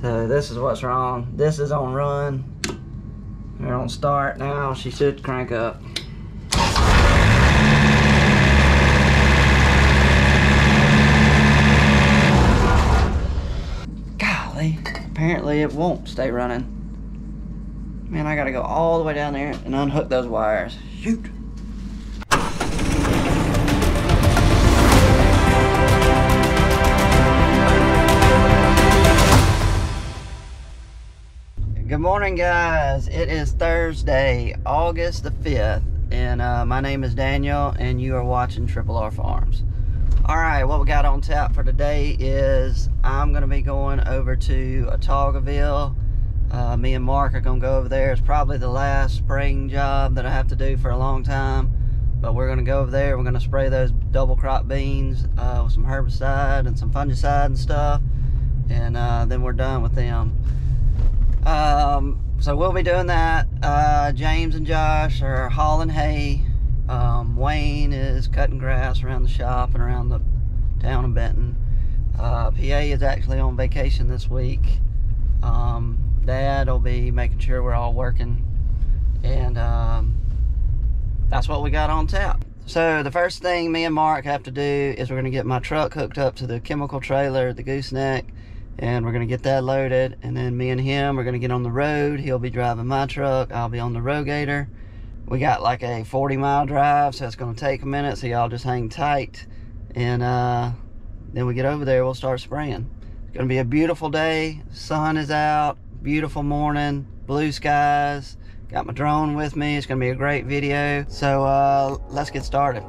So this is what's wrong. This is on run. We're on start now. She should crank up. Golly, apparently it won't stay running. Man, I gotta go all the way down there and unhook those wires. Shoot. Good morning, guys. It is Thursday, August the 5th, and my name is Daniel, and you are watching Triple R Farms. All right, what we got on tap for today is I'm gonna be going over to Autaugaville. Me and Mark are gonna go over there. It's probably the last spraying job that I have to do for a long time, but we're gonna go over there. We're gonna spray those double crop beans with some herbicide and some fungicide and stuff, and then we're done with them. So we'll be doing that. James and Josh are hauling hay. Wayne is cutting grass around the shop and around the town of Benton. PA is actually on vacation this week. Dad will be making sure we're all working, and that's what we got on tap. So the first thing me and Mark have to do is we're going to get my truck hooked up to the chemical trailer, the gooseneck, and we're going to get that loaded, and then me and him are going to get on the road. He'll be driving my truck, I'll be on the Rogator. We got like a 40-mile drive, so it's going to take a minute, so y'all just hang tight, and then we get over there, we'll start spraying. It's going to be a beautiful day. Sun is out, beautiful morning, blue skies. Got my drone with me. It's going to be a great video, so let's get started.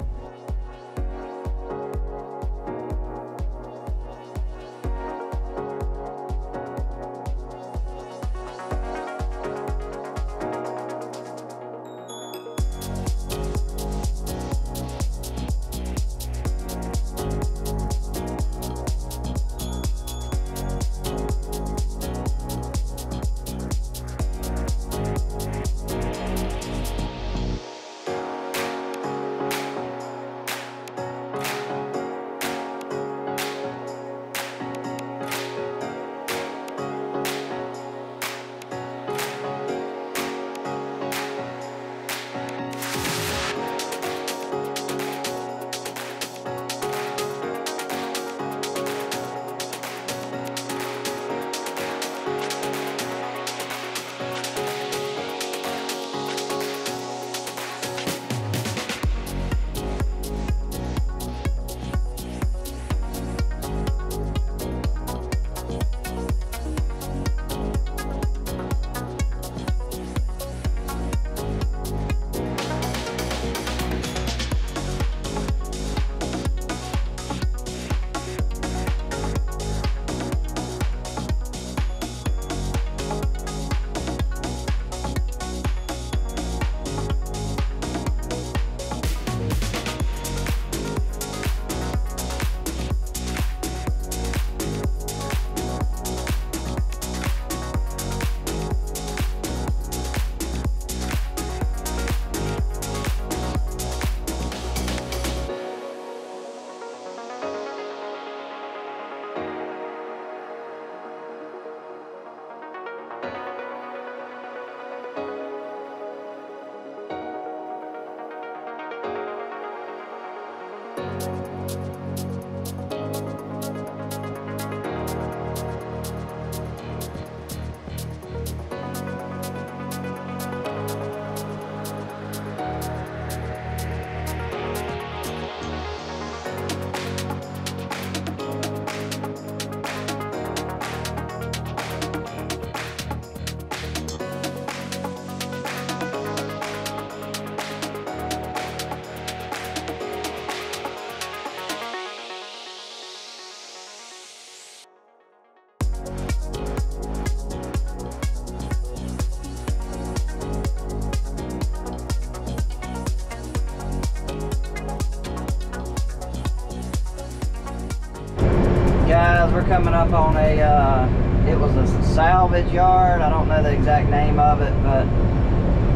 Guys, we're coming up on a, it was a salvage yard. I don't know the exact name of it, but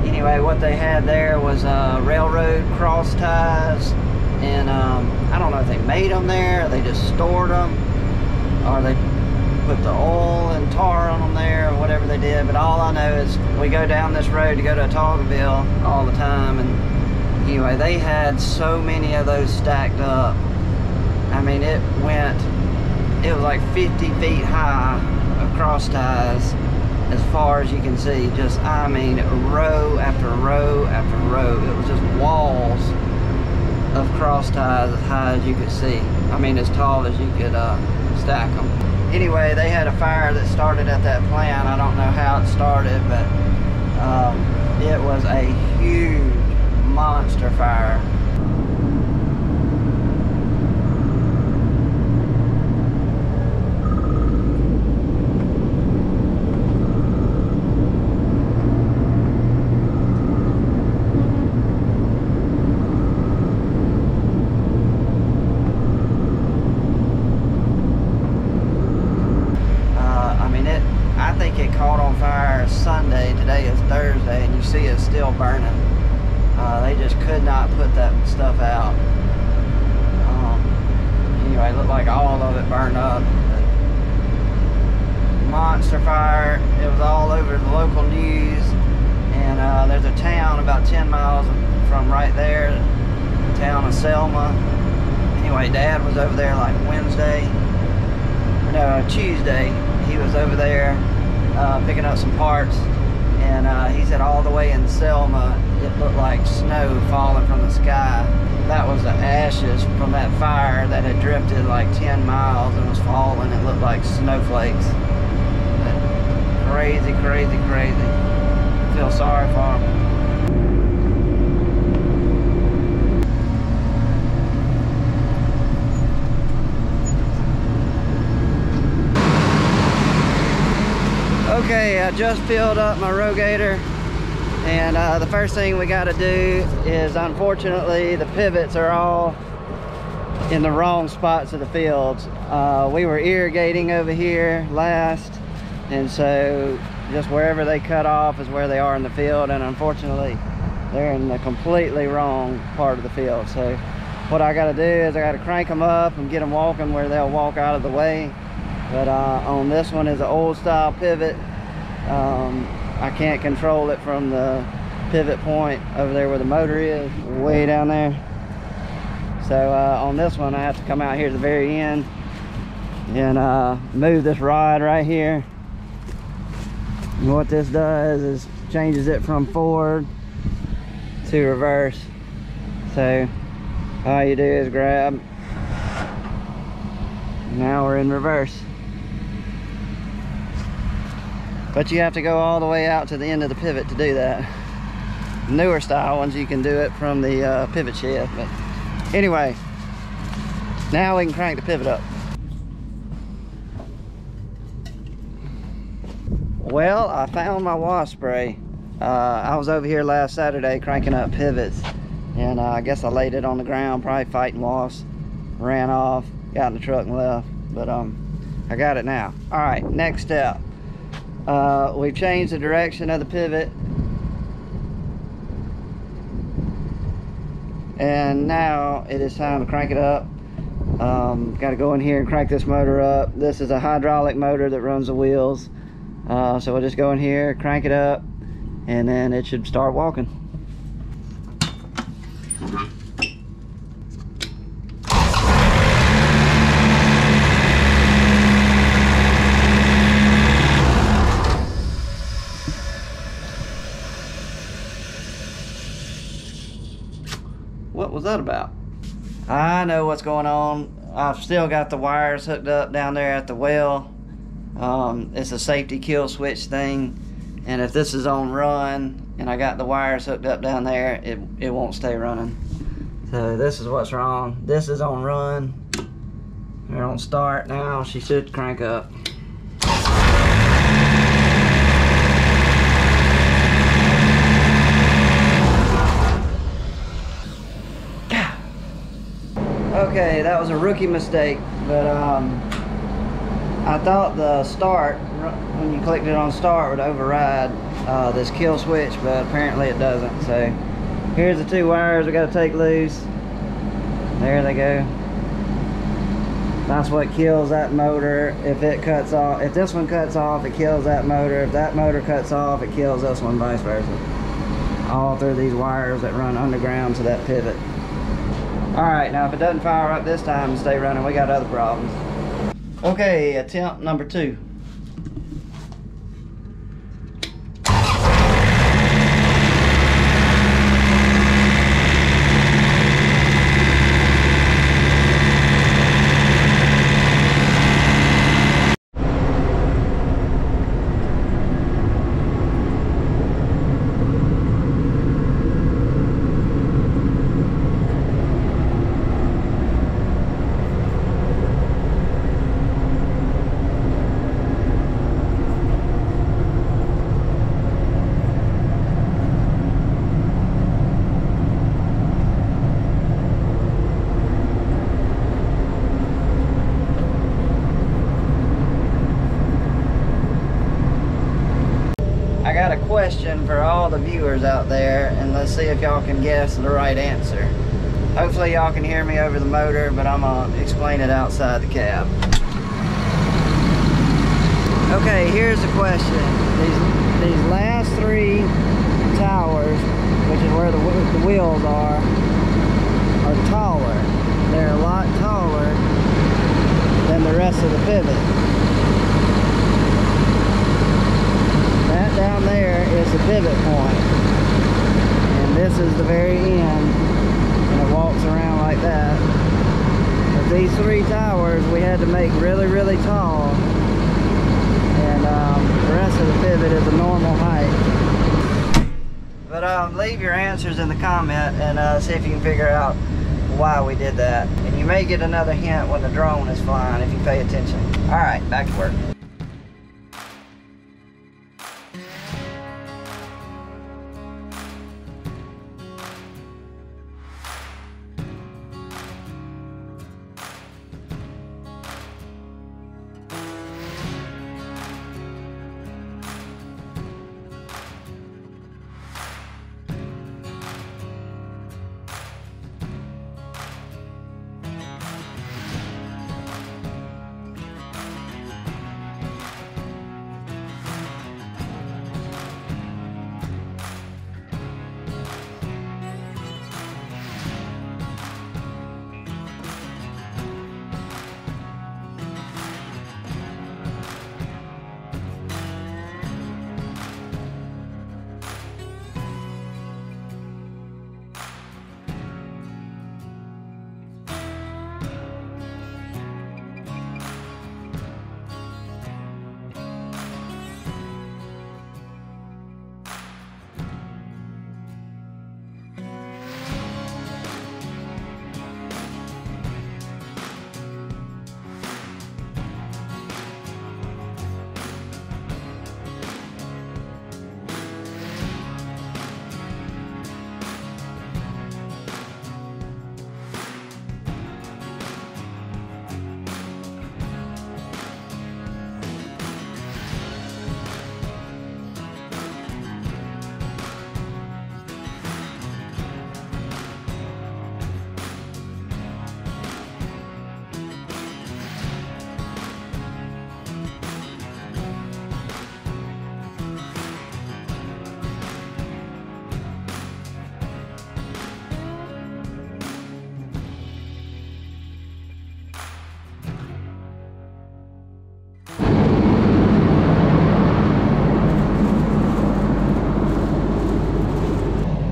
anyway, what they had there was railroad cross ties, and I don't know if they made them there, or they just stored them, or they put the oil and tar on did, but all I know is we go down this road to go to Otaugaville all the time, and anyway, they had so many of those stacked up. I mean, it was like 50 feet high of cross ties as far as you can see. Just, I mean, row after row after row. It was just walls of cross ties as high as you could see. I mean, as tall as you could stack them. Anyway, they had a fire that started at that plant. I don't know how it started, but it was a huge monster fire. It caught on fire Sunday. Today is Thursday, and you see it's still burning. They just could not put that stuff out. Anyway, it looked like all of it burned up. Monster fire. It was all over the local news, and there's a town about 10 miles from right there, the town of Selma. Anyway, Dad was over there like Tuesday. He was over there picking up some parts, and he said all the way in Selma it looked like snow falling from the sky. That was the ashes from that fire that had drifted like 10 miles and was falling. It looked like snowflakes. But crazy, crazy, crazy. I feel sorry for them. Okay, I just filled up my Rogator, and the first thing we got to do is, unfortunately, the pivots are all in the wrong spots of the fields. We were irrigating over here last, and so just wherever they cut off is where they are in the field, and unfortunately they're in the completely wrong part of the field. So what I got to do is I got to crank them up and get them walking where they'll walk out of the way. But on this one is an old style pivot. I can't control it from the pivot point over there where the motor is, way down there. So on this one I have to come out here to the very end and move this rod right here. And what this does is changes it from forward to reverse. So all you do is grab. Now we're in reverse. But you have to go all the way out to the end of the pivot to do that. Newer style ones, you can do it from the pivot shed. But anyway, now we can crank the pivot up. Well, I found my wasp spray. I was over here last Saturday cranking up pivots, and I guess I laid it on the ground, probably fighting wasps. Ran off, got in the truck and left. But I got it now. All right, next step. We've changed the direction of the pivot, and now it is time to crank it up. Got to go in here and crank this motor up. This is a hydraulic motor that runs the wheels, so we'll just go in here, crank it up, and then it should start walking. What was that about? I know what's going on. I've still got the wires hooked up down there at the well. It's a safety kill switch thing, and if this is on run and I got the wires hooked up down there, it won't stay running. So this is what's wrong. This is on run. We're on start now. She should crank up. Okay, that was a rookie mistake, but I thought the start, when you clicked it on start, would override this kill switch, but apparently it doesn't. So here's the two wires we got to take loose. There they go. That's what kills that motor. If it cuts off, if this one cuts off, it kills that motor. If that motor cuts off, it kills this one, vice versa. All through these wires that run underground to that pivot. All right, now if it doesn't fire up this time and stay running, we got other problems. Okay, attempt number 2. I got a question for all the viewers out there, and let's see if y'all can guess the right answer. Hopefully y'all can hear me over the motor, but I'm gonna explain it outside the cab. Okay, here's the question. These last 3 towers, which is where the wheels are taller. They're a lot taller than the rest of the pivot. That down there is the pivot point, and this is the very end, and it walks around like that. But these 3 towers we had to make really, really tall, and the rest of the pivot is a normal height. But leave your answers in the comment and see if you can figure out why we did that. And you may get another hint when the drone is flying if you pay attention. All right, back to work.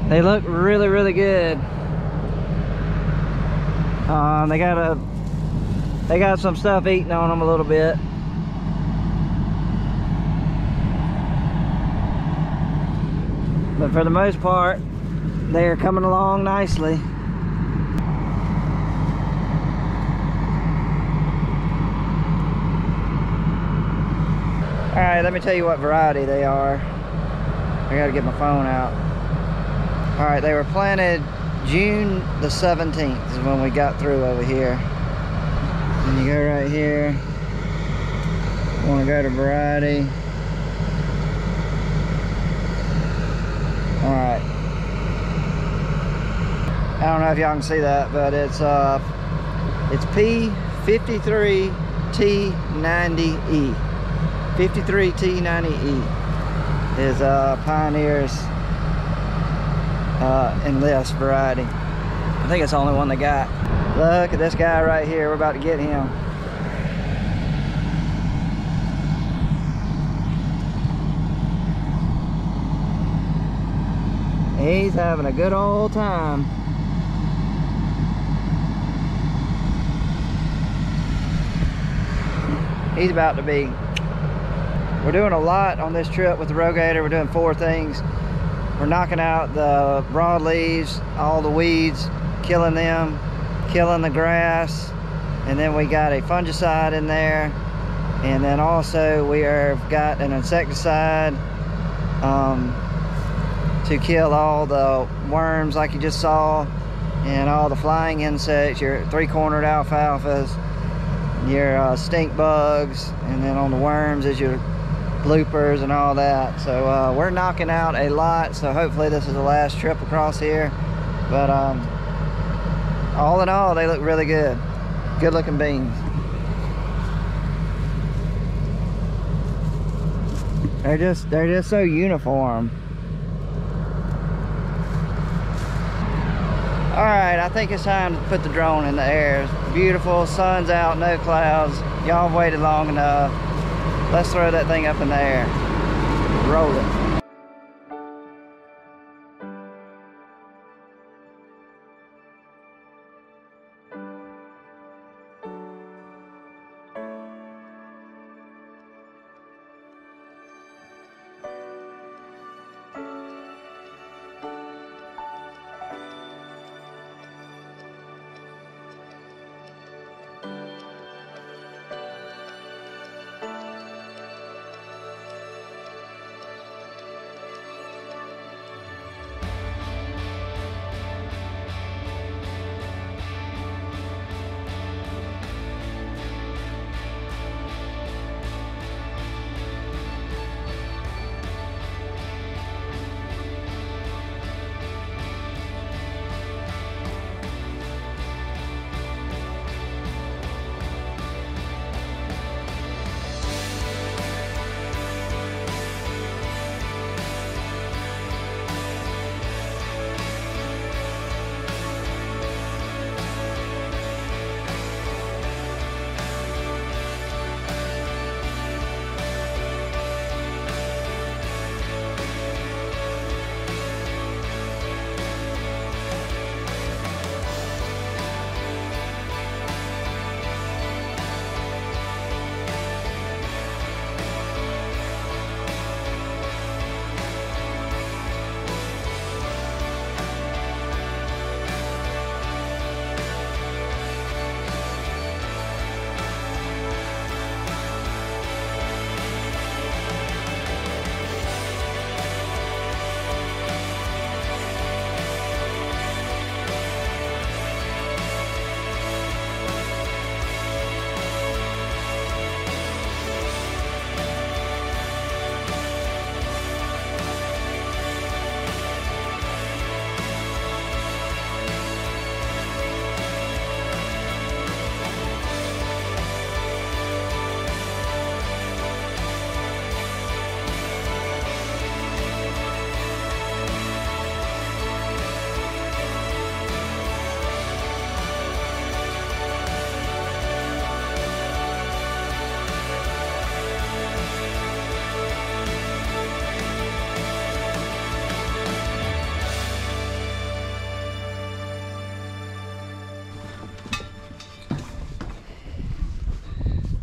They look really, really good. They got some stuff eating on them a little bit. But for the most part, they are coming along nicely. All right, let me tell you what variety they are. I gotta get my phone out. All right, they were planted June the 17th is when we got through over here. And you go right here. Want to go to variety. All right. I don't know if y'all can see that, but it's P 53T90E. 53T90E is Pioneer's Enlist variety. I think it's the only one they got. Look at this guy right here. We're about to get him. He's having a good old time. He's about to be. We're doing a lot on this trip with the Rogator. We're doing 4 things. We're knocking out the broadleaves, all the weeds, killing them, killing the grass, and then we got a fungicide in there, and then also we have got an insecticide to kill all the worms like you just saw, and all the flying insects, your 3-cornered alfalfas, your stink bugs, and then on the worms is your bloopers and all that. So we're knocking out a lot, so hopefully this is the last trip across here. But all in all, they look really good. Good looking beans. They're just so uniform. All right, I think it's time to put the drone in the air. It's beautiful, sun's out, no clouds. Y'all have waited long enough. Let's throw that thing up in the air. Roll it.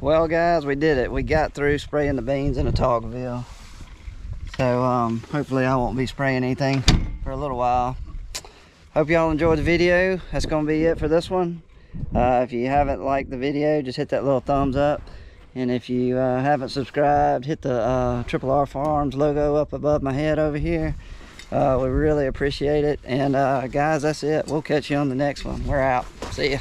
Well guys, we did it. We got through spraying the beans in a Toggleville. So hopefully I won't be spraying anything for a little while. Hope y'all enjoyed the video. That's gonna be it for this one. If you haven't liked the video, just hit that little thumbs up. And if you haven't subscribed, hit the Triple R Farms logo up above my head over here. We really appreciate it. And guys, that's it. We'll catch you on the next one. We're out. See ya.